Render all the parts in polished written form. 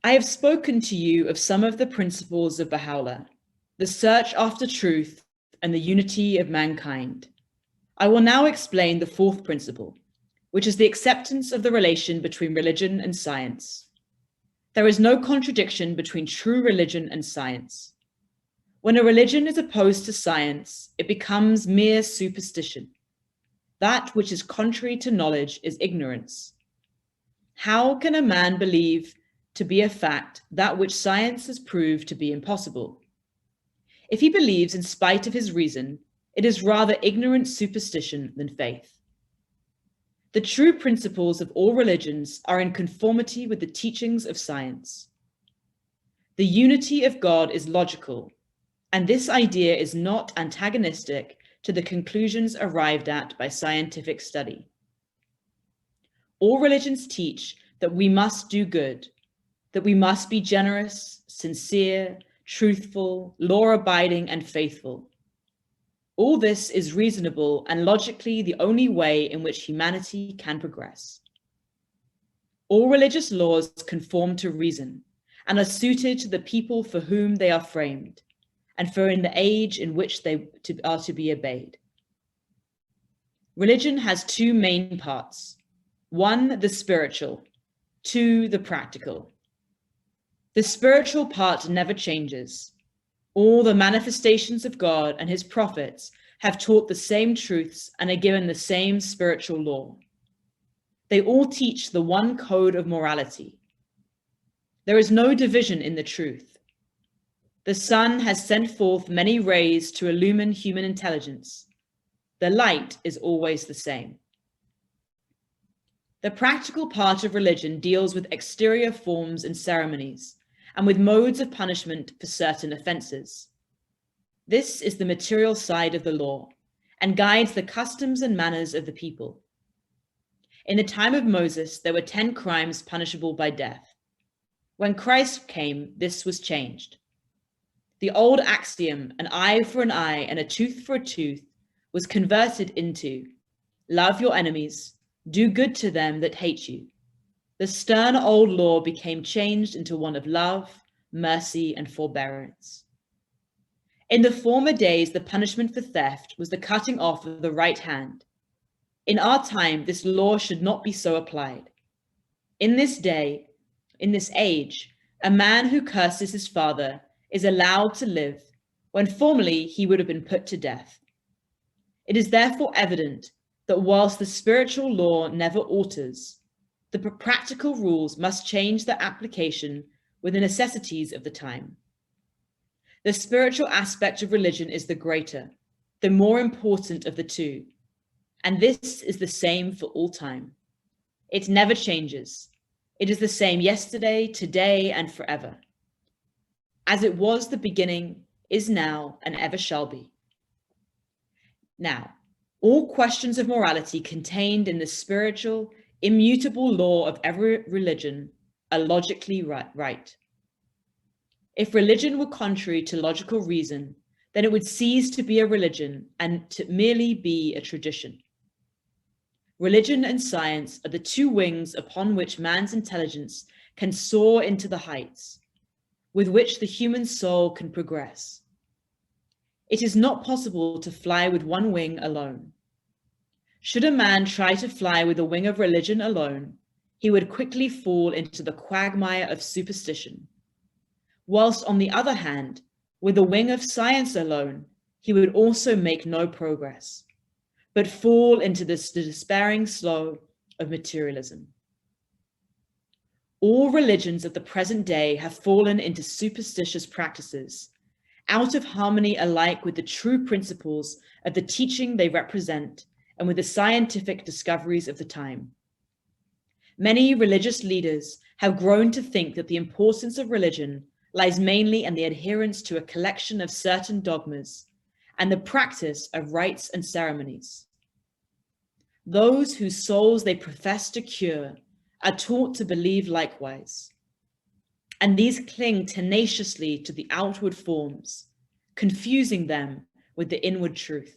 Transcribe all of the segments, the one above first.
I have spoken to you of some of the principles of Bahá'u'lláh, the search after truth and the unity of mankind. I will now explain the fourth principle, which is the acceptance of the relation between religion and science. There is no contradiction between true religion and science. When a religion is opposed to science, it becomes mere superstition. That which is contrary to knowledge is ignorance. How can a man believe to be a fact that which science has proved to be impossible? If he believes in spite of his reason, it is rather ignorant superstition than faith. The true principles of all religions are in conformity with the teachings of science. The unity of God is logical, and this idea is not antagonistic to the conclusions arrived at by scientific study. All religions teach that we must do good, that we must be generous, sincere, truthful, law-abiding, and faithful. All this is reasonable and logically the only way in which humanity can progress. All religious laws conform to reason and are suited to the people for whom they are framed, and for in the age in which they are to be obeyed. Religion has two main parts. One, the spiritual, two, the practical. The spiritual part never changes. All the manifestations of God and his prophets have taught the same truths and are given the same spiritual law. They all teach the one code of morality. There is no division in the truth. The sun has sent forth many rays to illumine human intelligence. The light is always the same. The practical part of religion deals with exterior forms and ceremonies, and with modes of punishment for certain offenses. This is the material side of the law, and guides the customs and manners of the people. In the time of Moses, there were 10 crimes punishable by death. When Christ came, this was changed. The old axiom, an eye for an eye and a tooth for a tooth, was converted into, love your enemies, do good to them that hate you. The stern old law became changed into one of love, mercy, and forbearance. In the former days, the punishment for theft was the cutting off of the right hand. In our time, this law should not be so applied. In this age, a man who curses his father is allowed to live, when formerly he would have been put to death. It is therefore evident that whilst the spiritual law never alters, the practical rules must change their application with the necessities of the time. The spiritual aspect of religion is the greater, the more important of the two, and this is the same for all time. It never changes. It is the same yesterday, today, and forever. As it was the beginning, is now, and ever shall be. Now, all questions of morality contained in the spiritual, immutable law of every religion are logically right. If religion were contrary to logical reason, then it would cease to be a religion and to merely be a tradition. Religion and science are the two wings upon which man's intelligence can soar into the heights, with which the human soul can progress. It is not possible to fly with one wing alone. Should a man try to fly with a wing of religion alone, he would quickly fall into the quagmire of superstition. Whilst on the other hand, with the wing of science alone, he would also make no progress, but fall into the despairing slough of materialism. All religions of the present day have fallen into superstitious practices, out of harmony alike with the true principles of the teaching they represent and with the scientific discoveries of the time. Many religious leaders have grown to think that the importance of religion lies mainly in the adherence to a collection of certain dogmas and the practice of rites and ceremonies. Those whose souls they profess to cure are taught to believe likewise, and these cling tenaciously to the outward forms, confusing them with the inward truth.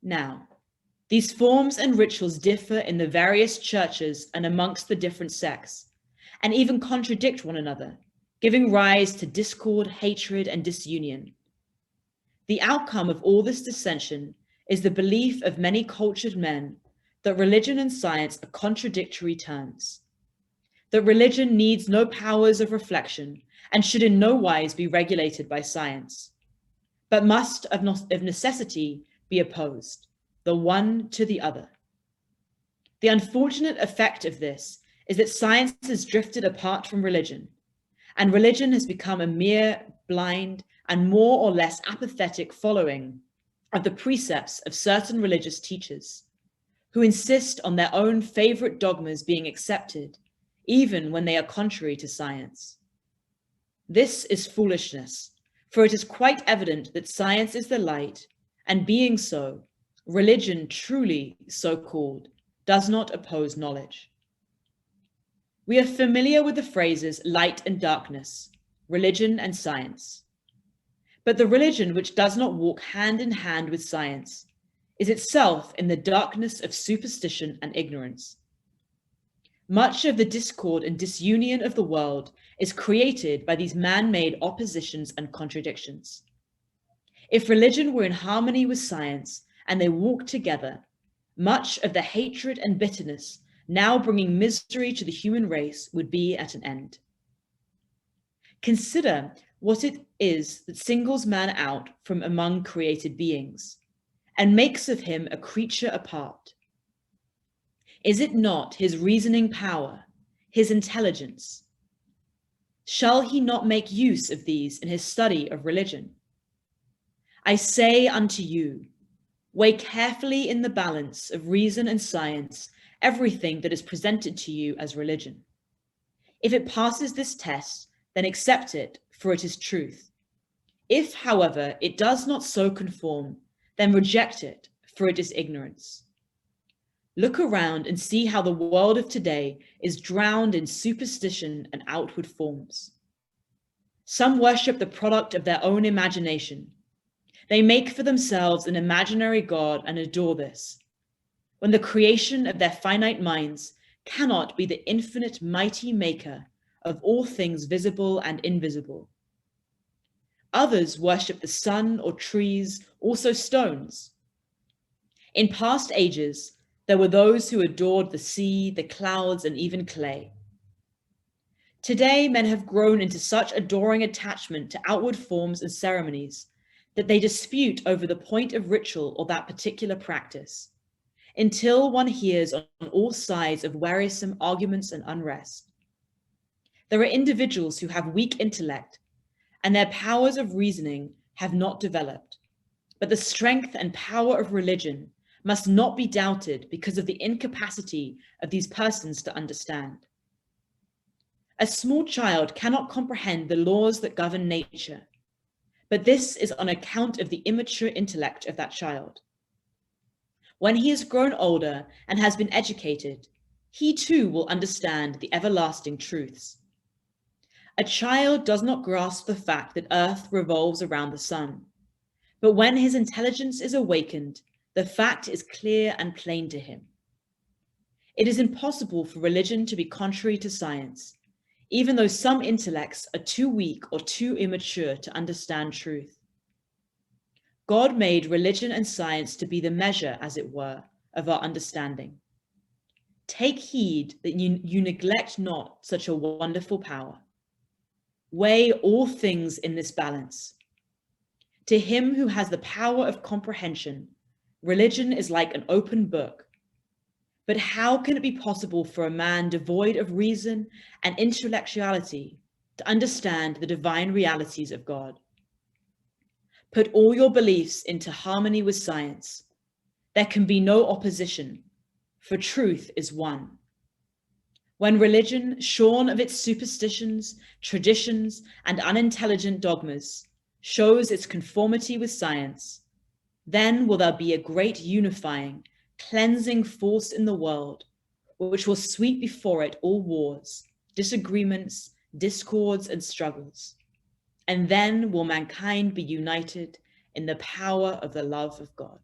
Now, these forms and rituals differ in the various churches and amongst the different sects, and even contradict one another, giving rise to discord, hatred, and disunion. The outcome of all this dissension is the belief of many cultured men that religion and science are contradictory terms, that religion needs no powers of reflection and should in no wise be regulated by science, but must of necessity be opposed, the one to the other. The unfortunate effect of this is that science has drifted apart from religion, and religion has become a mere blind and more or less apathetic following of the precepts of certain religious teachers who insist on their own favorite dogmas being accepted, even when they are contrary to science. This is foolishness, for it is quite evident that science is the light, and being so, religion, truly so called, does not oppose knowledge. We are familiar with the phrases light and darkness, religion and science. But the religion which does not walk hand in hand with science is itself in the darkness of superstition and ignorance. Much of the discord and disunion of the world is created by these man-made oppositions and contradictions. If religion were in harmony with science and they walked together, much of the hatred and bitterness now bringing misery to the human race would be at an end. Consider what it is that singles man out from among created beings and makes of him a creature apart. Is it not his reasoning power, his intelligence? Shall he not make use of these in his study of religion? I say unto you, weigh carefully in the balance of reason and science everything that is presented to you as religion. If it passes this test, then accept it, for it is truth. If, however, it does not so conform, then reject it, for it is ignorance. Look around and see how the world of today is drowned in superstition and outward forms. Some worship the product of their own imagination. They make for themselves an imaginary God and adore this, when the creation of their finite minds cannot be the infinite mighty maker of all things visible and invisible. Others worship the sun or trees, also stones. In past ages, there were those who adored the sea, the clouds, and even clay. Today, men have grown into such adoring attachment to outward forms and ceremonies that they dispute over the point of ritual or that particular practice, until one hears on all sides of wearisome arguments and unrest. There are individuals who have weak intellect, and their powers of reasoning have not developed, but the strength and power of religion must not be doubted because of the incapacity of these persons to understand. A small child cannot comprehend the laws that govern nature, but this is on account of the immature intellect of that child. When he has grown older and has been educated, he too will understand the everlasting truths. A child does not grasp the fact that Earth revolves around the sun, but when his intelligence is awakened, the fact is clear and plain to him. It is impossible for religion to be contrary to science, even though some intellects are too weak or too immature to understand truth. God made religion and science to be the measure, as it were, of our understanding. Take heed that you neglect not such a wonderful power. Weigh all things in this balance. To him who has the power of comprehension, religion is like an open book. But how can it be possible for a man devoid of reason and intellectuality to understand the divine realities of God? Put all your beliefs into harmony with science. There can be no opposition, for truth is one. When religion, shorn of its superstitions, traditions, and unintelligent dogmas, shows its conformity with science, then will there be a great unifying, cleansing force in the world, which will sweep before it all wars, disagreements, discords, and struggles. And then will mankind be united in the power of the love of God.